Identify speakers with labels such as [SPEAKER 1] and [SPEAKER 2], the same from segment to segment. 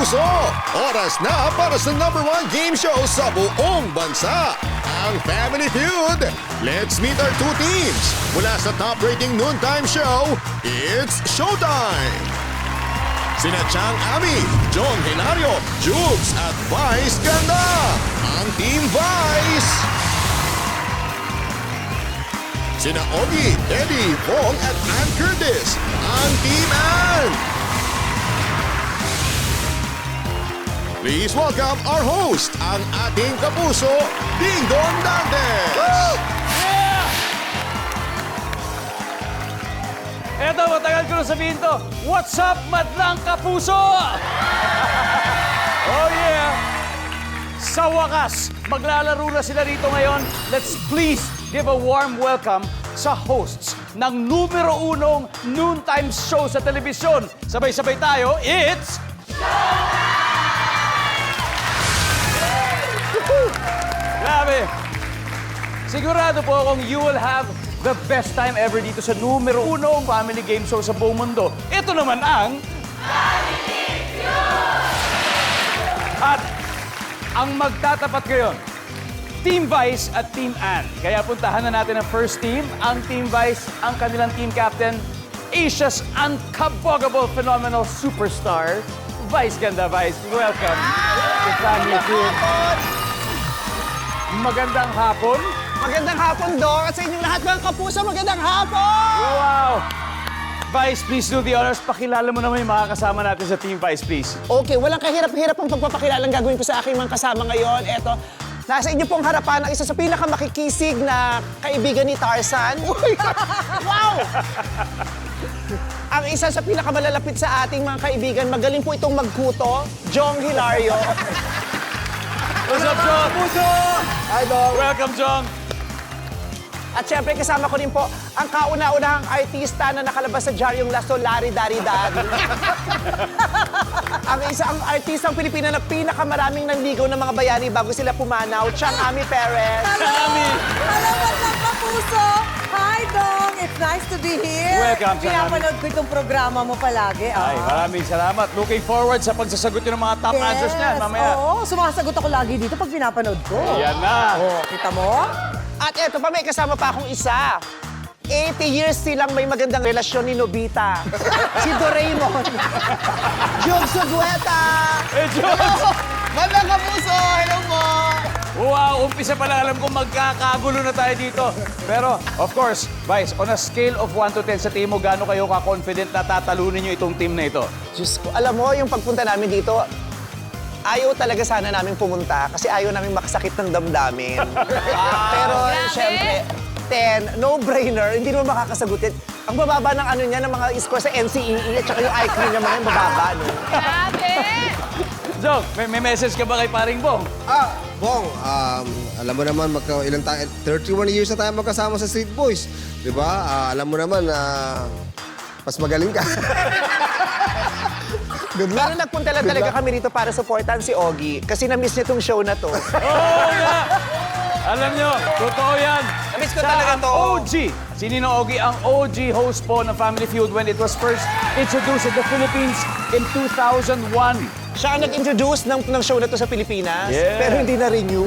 [SPEAKER 1] kapuso! Oras na para sa #1 game show sa buong bansa, ang Family Feud. Let's meet our two teams. Mula sa top-rating noontime show, it's showtime! Sina Chang Ami, John Hilario, Jukes at Vice Ganda, ang Team Vice! Sina Ogie, Eddie, Bong at Ann Curtis, ang Team Ann! Please welcome our host, ang ating kapuso, Ding Dong Dantes!
[SPEAKER 2] Eto, matagal ko na sabihin to. What's up, madlang kapuso? Oh yeah! Sa wakas, maglalaro na sila rito ngayon. Let's please give a warm welcome sa hosts ng #1 noontime show sa telebisyon. Sabay-sabay tayo, it's... Grabe! Sigurado po akong you will have the best time ever dito sa #1 family game show sa buong mundo. Ito naman ang... At ang magtatapat ngayon, Team Vice at Team Ann. Kaya puntahan na natin ang first team. Ang Team Vice, ang kanilang team captain, Asia's unkabogable phenomenal superstar, Vice Ganda. Vice, welcome to Family Feud. Magandang hapon.
[SPEAKER 3] Magandang hapon, Dong. At sa inyong lahat mga kapuso, magandang hapon!
[SPEAKER 2] Wow! Vice, please do the honors. Pakilala mo naman yung mga kasama natin sa Team Vice, please.
[SPEAKER 3] Okay, walang kahirap-hirap ang pagpapakilalang gagawin ko sa aking mga kasama ngayon. Eto, nasa inyo pong harapan ang isa sa pinakamakikisig na kaibigan ni Tarzan. Uy! Wow! Ang isa sa pinakamalalapit sa ating mga kaibigan, magaling po itong magkuto, Jong Hilario.
[SPEAKER 2] What's up, Jong? Puso!
[SPEAKER 3] Hi, Dong.
[SPEAKER 2] Welcome, Jong.
[SPEAKER 3] At syempre, kasama ko rin po ang kauna-unahang artista na nakalabas sa Jaryong La Solari Dari Dari. Ang isang artistang Pilipina na pinakamaraming nanligaw ng mga bayani bago sila pumanaw, Chang Ami Perez.
[SPEAKER 2] Ami!
[SPEAKER 4] Hello, mga kapuso! Hi, Dong! It's nice to be here.
[SPEAKER 2] Welcome, Chang Ami.
[SPEAKER 4] Pinapanood ko itong programa mo palagi.
[SPEAKER 2] Ay, maraming salamat. Looking forward sa pagsasagot nyo ng mga top answers niyan mamaya.
[SPEAKER 4] Oo, sumasagot ako lagi dito pag pinapanood ko.
[SPEAKER 2] Yan na.
[SPEAKER 4] Oh, kita mo?
[SPEAKER 3] At eto pa, may kasama pa akong isa. 80 years silang may magandang relasyon ni Nobita. Si Doraemon. Jog Sugueta!
[SPEAKER 2] Hey, Jones!
[SPEAKER 3] Magandang kapuso! Hello mo!
[SPEAKER 2] Wow, umpisa pa lang alam kong magkakagulo na tayo dito. Pero, of course, Vice, on a scale of 1 to 10 sa team mo, gaano kayo ka-confident na tatalunin nyo itong team na ito?
[SPEAKER 3] Diyos ko, alam mo, yung pagpunta namin dito, ayaw talaga sana namin pumunta kasi ayaw namin makasakit ng damdamin. Pero, syempre, 10, no-brainer, hindi naman makakasagutin. Ang bababa ng ano niya, ng mga score sa NCEE at saka yung IQ niya, mga yung bababa, no?
[SPEAKER 5] Grabe!
[SPEAKER 2] Jong, may message ka ba kay paring Bong?
[SPEAKER 6] Bong, alam mo naman, 31 years na tayo magkasama sa Street Boys. Di ba? Alam mo naman na mas magaling ka. Good luck.
[SPEAKER 3] Pero nagpunta lang talaga kami rito para supportan si Ogie kasi na-miss niya tong show na to.
[SPEAKER 2] Oo nga! Alam nyo, totoo yan.
[SPEAKER 3] Na-miss ko
[SPEAKER 2] Siya
[SPEAKER 3] talaga
[SPEAKER 2] ang
[SPEAKER 3] to.
[SPEAKER 2] OG. Si Nino Ogie, ang OG host po ng Family Feud when it was first introduced in the Philippines in 2001.
[SPEAKER 3] Siya ang nag-introduce ng show na to sa Pilipinas,
[SPEAKER 2] Yeah.
[SPEAKER 3] pero hindi na-renew.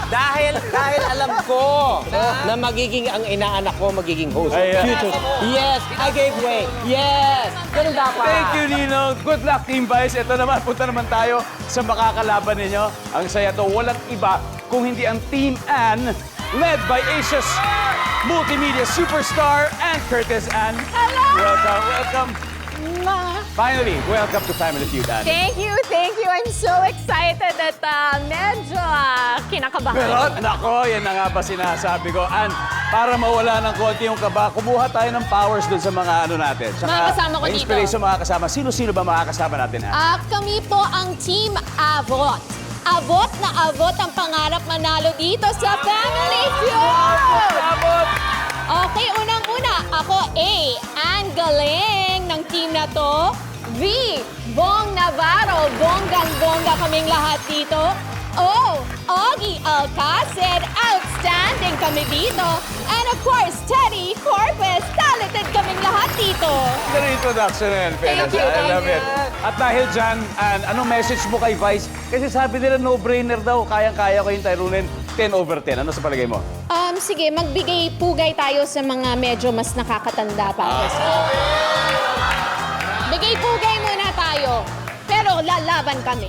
[SPEAKER 7] Dahil alam ko na magiging ang inaanak ko magiging host.
[SPEAKER 2] Ay,
[SPEAKER 7] Future. Yes, I gave way. Yes. Ganun dapat.
[SPEAKER 2] Thank you, Nino. Good luck, Team Vice. Ito naman, punta naman tayo sa makakalaban ninyo. Ang saya to, walang iba kung hindi ang Team Ann, led by Asia's multimedia superstar, Ann Curtis. Ann, welcome, welcome. Finally, welcome to Family Feud, Ann.
[SPEAKER 5] Thank you, thank you. I'm so excited at medyo kinakabahan.
[SPEAKER 2] Pero, nako, yan na nga ba sinasabi ko. Ann, para mawala ng konti yung kaba, kumuha tayo ng powers dun sa mga ano natin. Saka,
[SPEAKER 5] Mga kasama ko
[SPEAKER 2] may
[SPEAKER 5] dito.
[SPEAKER 2] inspiration mga kasama. Sino-sino ba mga kasama natin, Ann?
[SPEAKER 5] Kami po ang Team Avot. Abot na abot ang pangarap manalo dito sa Family Feud!
[SPEAKER 2] Abot!
[SPEAKER 5] Okay, unang-una, ako A, ang galing ng team na to. V, Bong Navarro, bonggang-bongga kaming lahat dito. O, Ogie Alcacid, outstanding kami dito. And of course, Teddy Corpus, talented kaming lahat. lahat dito.
[SPEAKER 2] Good introduction yan,
[SPEAKER 5] Thank you,
[SPEAKER 2] I love
[SPEAKER 5] thank
[SPEAKER 2] it. At dahil dyan, anong message mo kay Vice? Kasi sabi nila no-brainer daw, kayang-kaya ko yung tarunin 10 over 10. Ano sa palagay mo?
[SPEAKER 5] Sige, magbigay pugay tayo sa mga medyo mas nakakatanda pa. Bigay pugay muna tayo. Pero lalaban kami.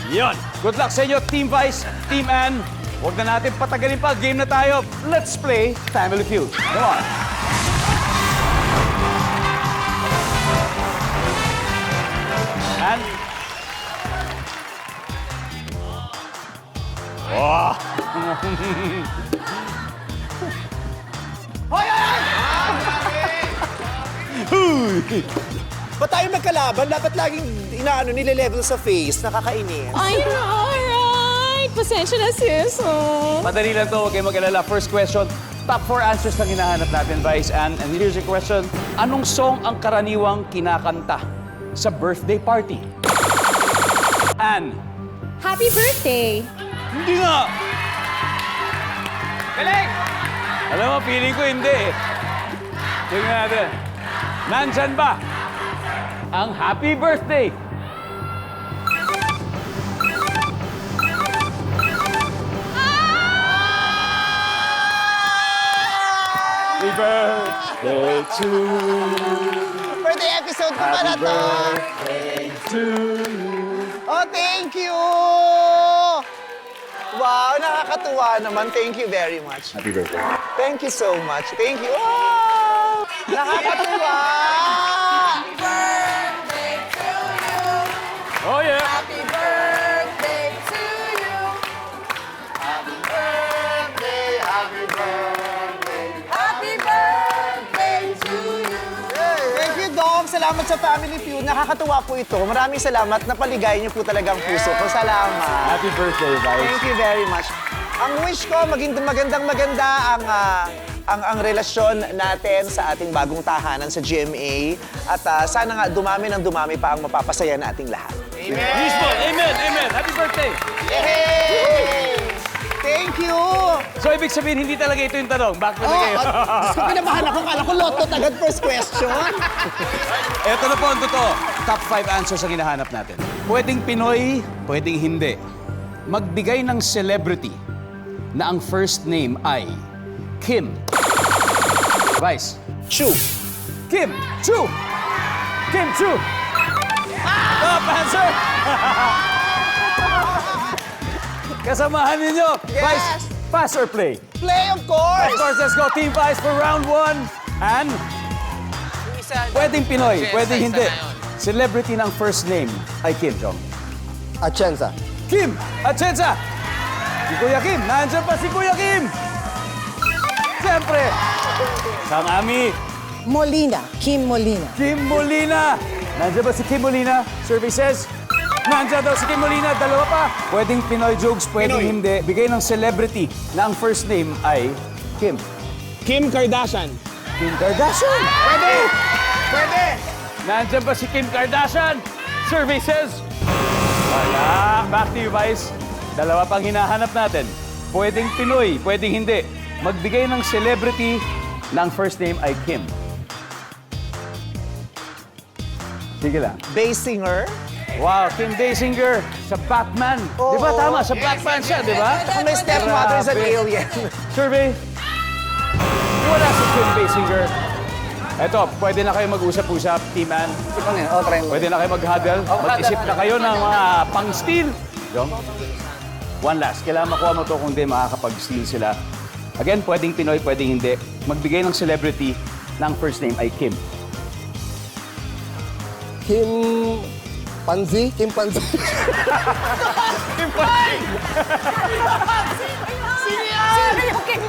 [SPEAKER 2] Yon. Good luck sa inyo, Team Vice, Team Ann. Huwag na natin patagalin pa. Game na tayo. Let's play Family Feud. Come on. Ann. Wow.
[SPEAKER 3] Ba't tayo magkalaban? Dapat laging nile-level sa face. Nakakainis.
[SPEAKER 5] Ay, alright. Pasensya na, sis.
[SPEAKER 2] Madali lang to, huwag kayong mag-alala. First question, top 4 answers lang hinahanap natin, Vice Ann. And here's your question. Anong song ang karaniwang kinakanta sa birthday party? Ann.
[SPEAKER 5] Happy birthday.
[SPEAKER 2] Hindi nga! Galing! Alam mo, feeling ko hindi eh. Tingnan natin. Nandyan ba ang happy birthday? Happy birthday to
[SPEAKER 3] Birthday episode ko pa na to. Oh, thank you! Wow, nakakatuwa naman. Thank you very much.
[SPEAKER 2] Happy birthday.
[SPEAKER 3] Thank you so much. Thank you. Oh, nakakatuwa!
[SPEAKER 2] Oh yeah!
[SPEAKER 4] Happy birthday to you.
[SPEAKER 3] Happy birthday, happy birthday.
[SPEAKER 4] Happy birthday to you.
[SPEAKER 3] Thank you, Dong. Salamat sa Family Feud. Nakakatuwa po ito. Maraming salamat. Napaligay niyo po talagang puso ko. Salamat.
[SPEAKER 2] Happy birthday, Vice.
[SPEAKER 3] Thank you very much. Ang wish ko, maging magandang-maganda ang relasyon natin sa ating bagong tahanan sa GMA. At sana nga dumami ng dumami pa ang mapapasaya nating lahat.
[SPEAKER 2] Mismo. Amen, amen. Happy birthday.
[SPEAKER 3] Yay! Thank you!
[SPEAKER 2] So, ibig sabihin, hindi talaga ito yung tanong. Back na kayo.
[SPEAKER 3] Diyos ko, pinabahan ako. Kala ko lotot agad first question.
[SPEAKER 2] Ito na po ang totoo. Top 5 answers ang hinahanap natin. Pwedeng Pinoy, pwedeng hindi. Magbigay ng celebrity na ang first name ay Kim. Vice.
[SPEAKER 3] Chu.
[SPEAKER 2] Kim Chu. Kim Chu. Top answer. Kasamahan ninyo.
[SPEAKER 3] Yes.
[SPEAKER 2] Vice, pass or play?
[SPEAKER 3] Play, of course!
[SPEAKER 2] Of course, let's go Team Vice for round 1. And pwedeng Pinoy, pwedeng hindi. Celebrity ng first name ay Kim Jong.
[SPEAKER 6] Atienza.
[SPEAKER 2] Kim Atienza. Si Kuya Kim. Nandiyan pa si Kuya Kim. Siyempre. Sang Ami.
[SPEAKER 4] Molina. Kim Molina.
[SPEAKER 2] Kim Molina. Nandiyan ba si Kim Molina? Survey says, nandiyan daw si Kim Molina. Dalawa pa. Pwedeng Pinoy jokes, pwedeng hindi. Bigay ng celebrity na ang first name ay Kim.
[SPEAKER 7] Kim Kardashian.
[SPEAKER 2] Kim Kardashian.
[SPEAKER 3] Pwede! Pwede!
[SPEAKER 2] Nandiyan ba si Kim Kardashian? Survey says, wala. Back to you, Vice. Dalawa pang hinahanap natin. Pwedeng Pinoy, pwedeng hindi. Magbigay ng celebrity na ang first name ay Kim. Sige lang.
[SPEAKER 3] Basinger.
[SPEAKER 2] Wow, Kim Basinger sa Batman. Di ba tama? Sa Batman siya, di ba?
[SPEAKER 3] Kung may stepmother is an
[SPEAKER 2] Grabe.
[SPEAKER 3] alien.
[SPEAKER 2] Survey. Wala si Kim Basinger. Eto, pwede na kayo mag-usap-usap, Team Ann. Pwede na kayo mag-huddle. Mag-isip na kayo ng mga pang-steal. Jong? One last. Kailangan makuha mo to kung di makakapag-steal sila. Again, pwedeng Pinoy, pwedeng hindi. Magbigay ng celebrity na ang first name ay Kim.
[SPEAKER 6] Kim Panzi? Kim Panzi.
[SPEAKER 2] Kim Panzi!
[SPEAKER 4] Sino yung Kim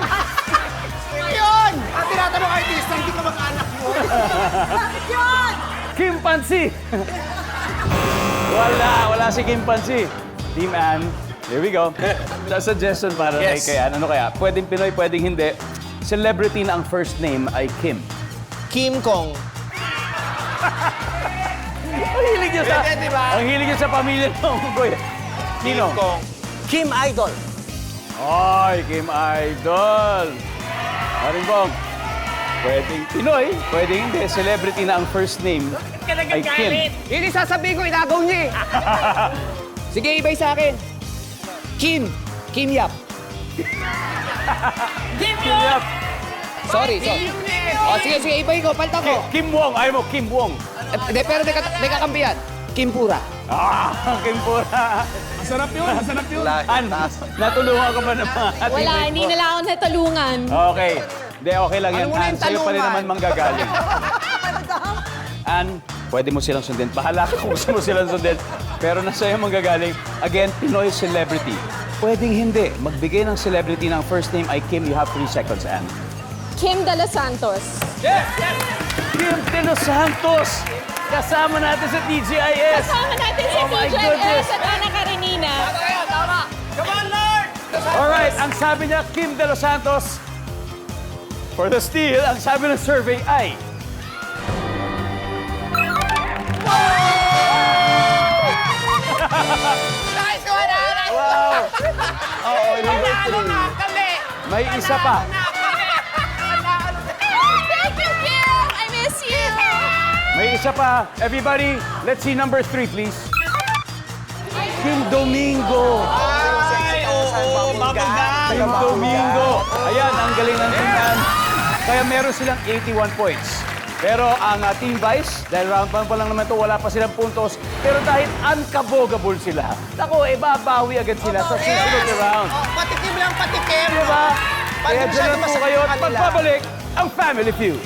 [SPEAKER 3] Yun! Tinatanong artista, hindi ko mag-anak mo.
[SPEAKER 4] Yun!
[SPEAKER 2] Kim Panzi! wala si Kim Panzi. Team Ann, here we go. Sa suggestion para kay Ann. Ano kaya? Pwedeng Pinoy, pwedeng hindi. Celebrity na ang first name ay Kim.
[SPEAKER 3] Kim Kong.
[SPEAKER 2] Ang hilig niya sa...
[SPEAKER 3] Pwede, diba?
[SPEAKER 2] Ang hilig niya sa pamilya ng Kuya. Nino?
[SPEAKER 3] Kim Idol.
[SPEAKER 2] Ay, Kim Idol. Maring Bong. Pwedeng Pinoy, pwedeng hindi. Celebrity na ang first name ay Kim.
[SPEAKER 7] Yun yung sasabihin ko, inagaw niya eh. Sige, ibay sa akin. Kim. Kim Yap.
[SPEAKER 2] Kim Yap.
[SPEAKER 7] Sorry. O, sige, ibay ko. Palta ko.
[SPEAKER 2] Kim Wong. Ayaw mo, Kim Wong.
[SPEAKER 7] Pero may kakampiyan. Kim Pura.
[SPEAKER 2] Kim Pura.
[SPEAKER 8] Masarap yun.
[SPEAKER 2] An, natulungan ka ba ng mga
[SPEAKER 5] Wala, hindi na lang ako natulungan.
[SPEAKER 2] Okay. Hindi, okay lang yan.
[SPEAKER 3] Ano muna
[SPEAKER 2] An,
[SPEAKER 3] yung
[SPEAKER 2] sa'yo pa rin
[SPEAKER 3] talungan?
[SPEAKER 2] naman manggagaling. An, pwede mo silang sundin. Bahala ka kung gusto mo silang sundin. Pero nasa iyo manggagaling. Again, Pinoy celebrity. Pwedeng hindi. Magbigay ng celebrity ng first name ay Kim. You have 3 seconds, Ann.
[SPEAKER 5] Kim De Los Santos.
[SPEAKER 2] Kim De Los Santos! Kasama natin sa TGIS!
[SPEAKER 5] Kasama natin si
[SPEAKER 2] Oh my
[SPEAKER 5] TJS
[SPEAKER 2] goodness.
[SPEAKER 5] at Ana Karenina.
[SPEAKER 2] Alright, ang sabi niya, Kim De Los Santos. For the steal, ang sabi ng survey ay... Wow! Oo, number 3. May isa pa.
[SPEAKER 5] Thank you, Kim! I miss you!
[SPEAKER 2] May isa pa. Everybody, let's see number 3, please. Kim Domingo. Kim Domingo. Ayan, ang galing ng tingnan. Kaya meron silang 81 points. Pero ang Team Vice, dahil round 1 pa lang naman ito, wala pa silang puntos. Pero dahil unkabogable sila, naku, babawi agad sila sa susunod na round.
[SPEAKER 3] Patikim lang, patikim.
[SPEAKER 2] Diba? Kaya
[SPEAKER 3] Masyado
[SPEAKER 2] dyan lang po
[SPEAKER 3] masakit
[SPEAKER 2] kayo
[SPEAKER 3] sa
[SPEAKER 2] at
[SPEAKER 3] kanila.
[SPEAKER 2] magbabalik ang Family Feud.